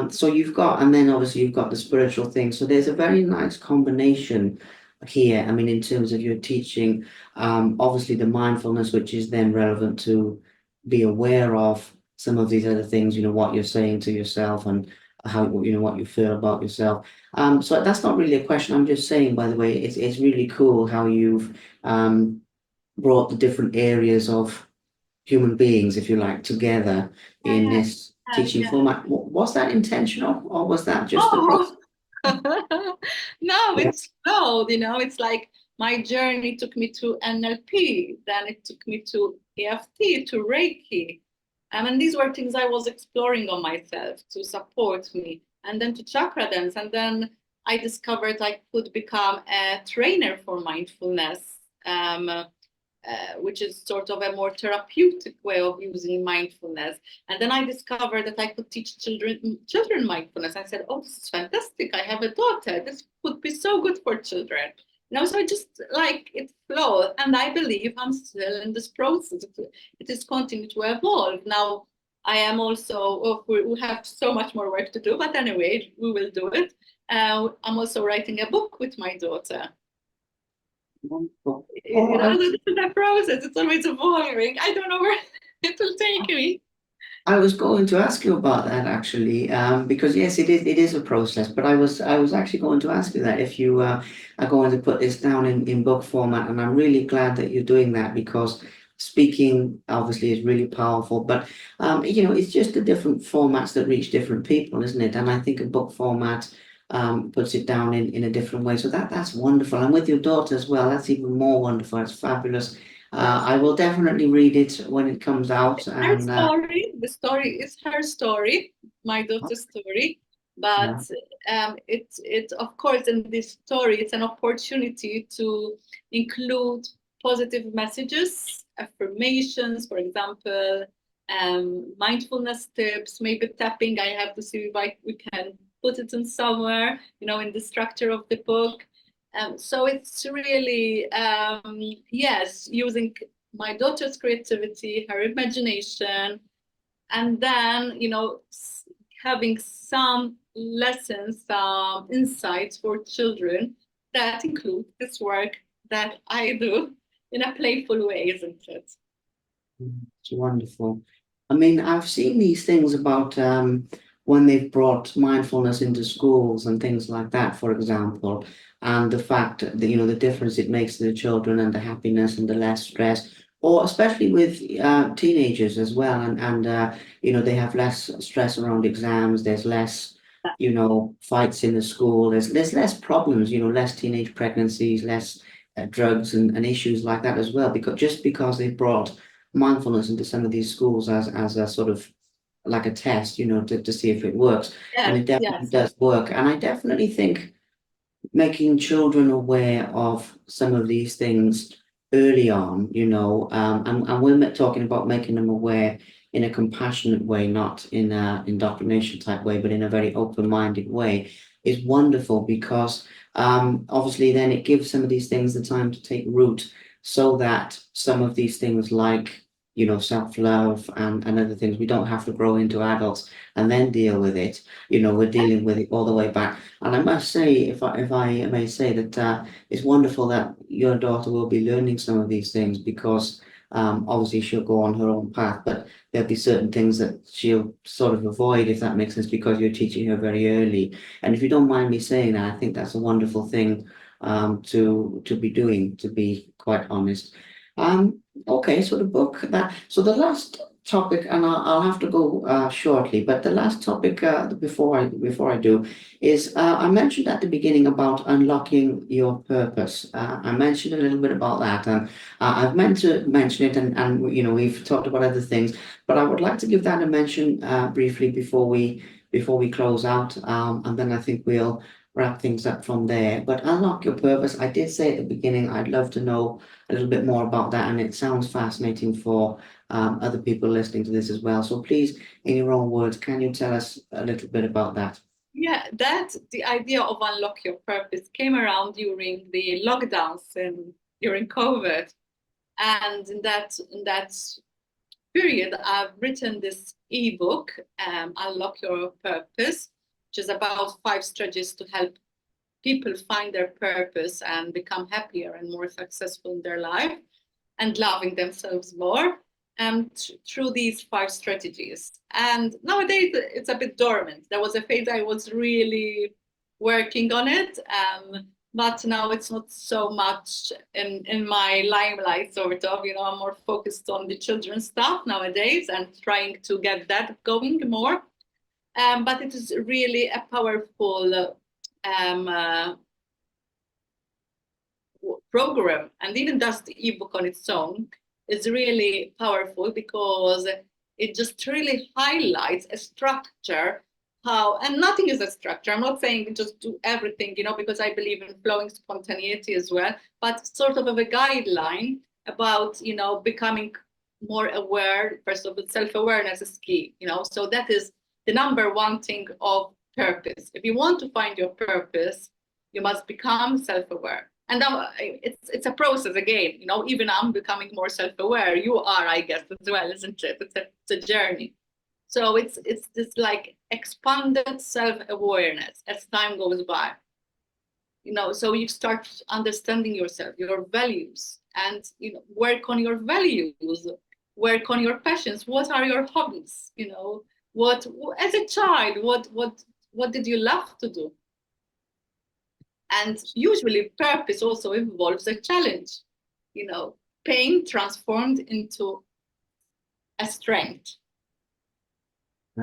So and then obviously you've got the spiritual thing. So there's a very nice combination here. I mean, in terms of your teaching, obviously the mindfulness, which is then relevant to be aware of some of these other things, what you're saying to yourself and how, what you feel about yourself. So that's not really a question. I'm just saying, by the way, it's really cool how you've brought the different areas of human beings, if you like, together in Yeah, this teaching yeah. format. Was that intentional, or was that just the Oh, process? No, Yeah. it's flowed, it's like my journey took me to NLP, then it took me to EFT, to Reiki. And these were things I was exploring on myself to support me. And then to chakra dance. And then I discovered I could become a trainer for mindfulness, which is sort of a more therapeutic way of using mindfulness. And then I discovered that I could teach children mindfulness. I said, "Oh, this is fantastic! I have a daughter. This would be so good for children." So I just like it flowed, and I believe I'm still in this process. It is continuing to evolve. Now I am also. Oh, we have so much more work to do, but anyway, we will do it. I'm also writing a book with my daughter. Wonderful. Oh, This is a process. It's always evolving. I don't know where it will take me. I was going to ask you about that actually, because yes, it is a process. But I was actually going to ask you that if you are going to put this down in book format, and I'm really glad that you're doing that because speaking obviously is really powerful. But it's just the different formats that reach different people, isn't it? And I think a book format puts it down in a different way. So that's wonderful. And with your daughter as well, that's even more wonderful. It's fabulous. I will definitely read it when it comes out, Her and story, the story is her story, my daughter's story. But yeah. it of course in this story it's an opportunity to include positive messages, affirmations, for example, mindfulness tips, maybe tapping. I have to see if we can put it in somewhere, in the structure of the book. So it's really, yes, using my daughter's creativity, her imagination, and then, having some lessons, some insights for children that include this work that I do in a playful way, isn't it? It's wonderful. I mean, I've seen these things about when they've brought mindfulness into schools and things like that, for example, and the fact that, the difference it makes to the children and the happiness and the less stress, or especially with teenagers as well, and they have less stress around exams, there's less, fights in the school, there's less problems, less teenage pregnancies, less drugs and issues like that as well, because they've brought mindfulness into some of these schools as a sort of like a test, to see if it works. And Yes, it definitely yes, does work. And I definitely think making children aware of some of these things early on, and we're talking about making them aware in a compassionate way, not in a indoctrination type way, but in a very open-minded way, is wonderful because obviously then it gives some of these things the time to take root so that some of these things like self-love and other things, we don't have to grow into adults and then deal with it. We're dealing with it all the way back. And I must say, if I may say that it's wonderful that your daughter will be learning some of these things because obviously she'll go on her own path, but there'll be certain things that she'll sort of avoid, if that makes sense, because you're teaching her very early. And if you don't mind me saying that, I think that's a wonderful thing to be doing, to be quite honest. Okay, so the last topic, and I'll have to go shortly, but the last topic before I do is I mentioned at the beginning about unlocking your purpose. I mentioned a little bit about that, and I've meant to mention it, and we've talked about other things, but I would like to give that a mention briefly before we close out, and then I think we'll wrap things up from there. But unlock your purpose. I did say at the beginning I'd love to know a little bit more about that, and it sounds fascinating for other people listening to this as well. So please, in your own words, can you tell us a little bit about that? yeah. That the idea of unlock your purpose came around during the lockdowns and during COVID, and in that period, I've written this ebook, Unlock Your Purpose, which is about 5 strategies to help people find their purpose and become happier and more successful in their life and loving themselves more through these 5 strategies. And nowadays, it's a bit dormant. There was a phase I was really working on it. But now it's not so much in my limelight, sort of. I'm more focused on the children's stuff nowadays and trying to get that going more. But it is really a powerful um, uh, program, and even just the ebook on its own is really powerful, because it just really highlights a structure. How, and nothing is a structure. I'm not saying just do everything, because I believe in flowing spontaneity as well, but sort of a guideline about, becoming more aware. First of all, self-awareness is key, so that is the number one thing of purpose. If you want to find your purpose, you must become self-aware. And it's a process again, even I'm becoming more self-aware. You are, I guess, as well, isn't it? It's a journey. So it's this like expanded self-awareness as time goes by. So you start understanding yourself, your values, and work on your values, work on your passions. What are your hobbies? What, as a child, what did you love to do? And usually purpose also involves a challenge, pain transformed into a strength.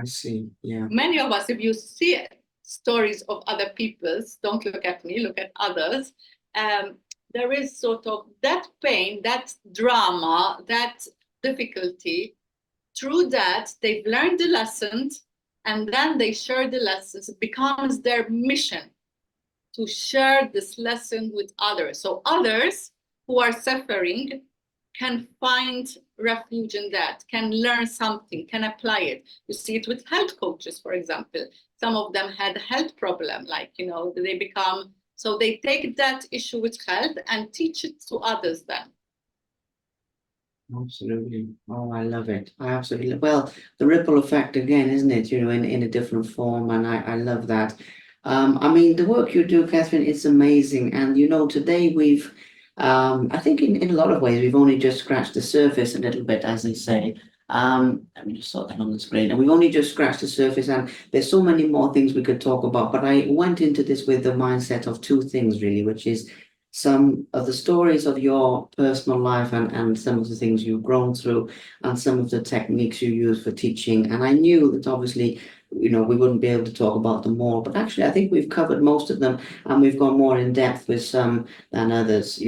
I see. Yeah. Many of us, if you see stories of other people's, don't look at me, look at others, there is sort of that pain, that drama, that difficulty. Through that, they've learned the lessons, and then they share the lessons. It becomes their mission to share this lesson with others. So others who are suffering can find refuge in that, can learn something, can apply it. You see it with health coaches, for example. Some of them had a health problem, like, they become, so they take that issue with health and teach it to others then. Absolutely. Oh, I love it. I absolutely well, the ripple effect again, isn't it? In a different form, and I love that. I mean, the work you do, Catherine, is amazing. And today I think in a lot of ways we've only just scratched the surface a little bit, as they say. Let me just sort that on the screen. And we've only just scratched the surface, and there's so many more things we could talk about. But I went into this with the mindset of two things really, which is some of the stories of your personal life and some of the things you've grown through and some of the techniques you use for teaching. And I knew that obviously, we wouldn't be able to talk about them all, but actually I think we've covered most of them and we've gone more in depth with some than others.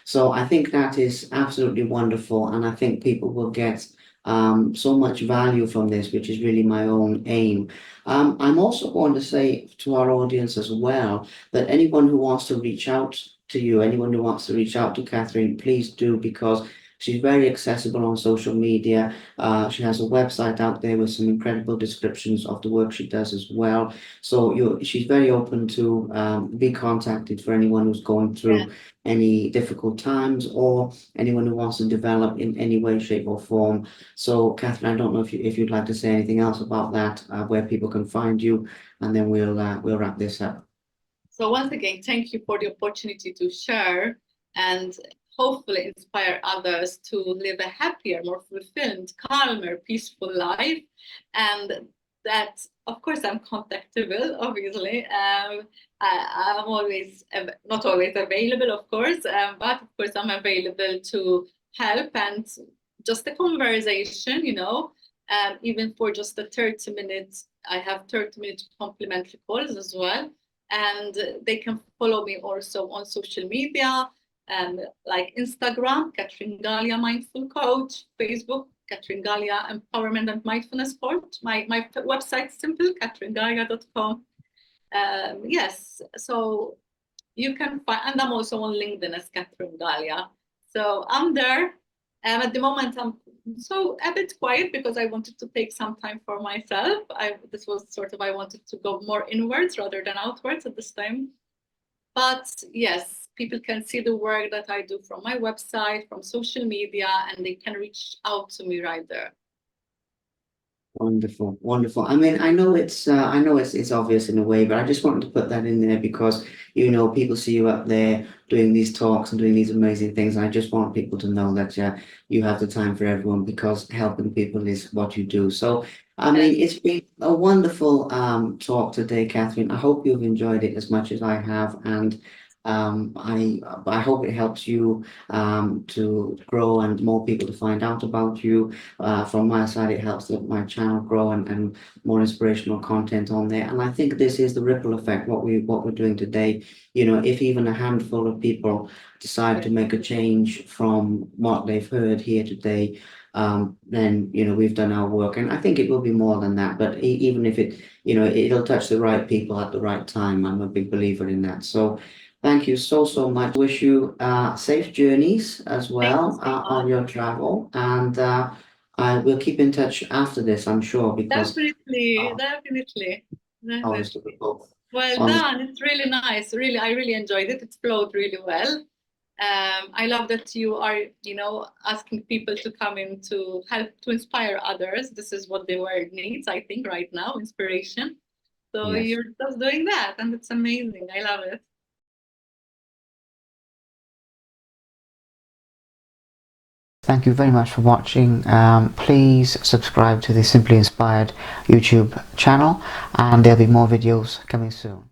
So I think that is absolutely wonderful. And I think people will get so much value from this, which is really my own aim. I'm also going to say to our audience as well that anyone who wants to reach out to you, anyone who wants to reach out to Catherine, please do, because she's very accessible on social media. She has a website out there with some incredible descriptions of the work she does as well. So she's very open to be contacted for anyone who's going through any difficult times or anyone who wants to develop in any way, shape, or form. So, Catherine, I don't know if you'd like to say anything else about that, where people can find you, and then we'll wrap this up. So once again, thank you for the opportunity to share and hopefully inspire others to live a happier, more fulfilled, calmer, peaceful life. And that, of course, I'm contactable, obviously. I'm always, not always available, of course, but of course I'm available to help and just a conversation, even for just a 30 minutes. I have 30-minute complimentary calls as well. And they can follow me also on social media, like Instagram, Catherine Galea Mindful Coach, Facebook, Catherine Galea Empowerment and Mindfulness Coach. My website is simple, catherinegalea.com. Yes, so you can find, and I'm also on LinkedIn as Catherine Galea. So I'm there. At the moment, I'm so a bit quiet because I wanted to take some time for myself. This was sort of, I wanted to go more inwards rather than outwards at this time. But yes, people can see the work that I do from my website, from social media, and they can reach out to me right there. Wonderful, wonderful. I mean, I know it's obvious in a way, but I just wanted to put that in there because people see you up there doing these talks and doing these amazing things. I just want people to know that you have the time for everyone because helping people is what you do. So I mean, it's been a wonderful talk today, Catherine. I hope you've enjoyed it as much as I have, and I hope it helps you to grow and more people to find out about you. From my side, it helps my channel grow and more inspirational content on there. And I think this is the ripple effect. What we're doing today. You know, if even a handful of people decide to make a change from what they've heard here today, then you know we've done our work. And I think it will be more than that. But even if it, you know, it'll touch the right people at the right time. I'm a big believer in that. So. Thank you so much. Wish you safe journeys as Thank you well so on much. your travel, and I will keep in touch after this, I'm sure, because Definitely, uh, definitely, always definitely. difficult. Well Honestly, done. It's really nice. Really, I really enjoyed it. It flowed really well. I love that you are, asking people to come in to help to inspire others. This is what the world needs, I think, right now, inspiration. So yes. you're just doing that, and it's amazing. I love it. Thank you very much for watching. Please subscribe to the Simply Inspired YouTube channel, and there'll be more videos coming soon.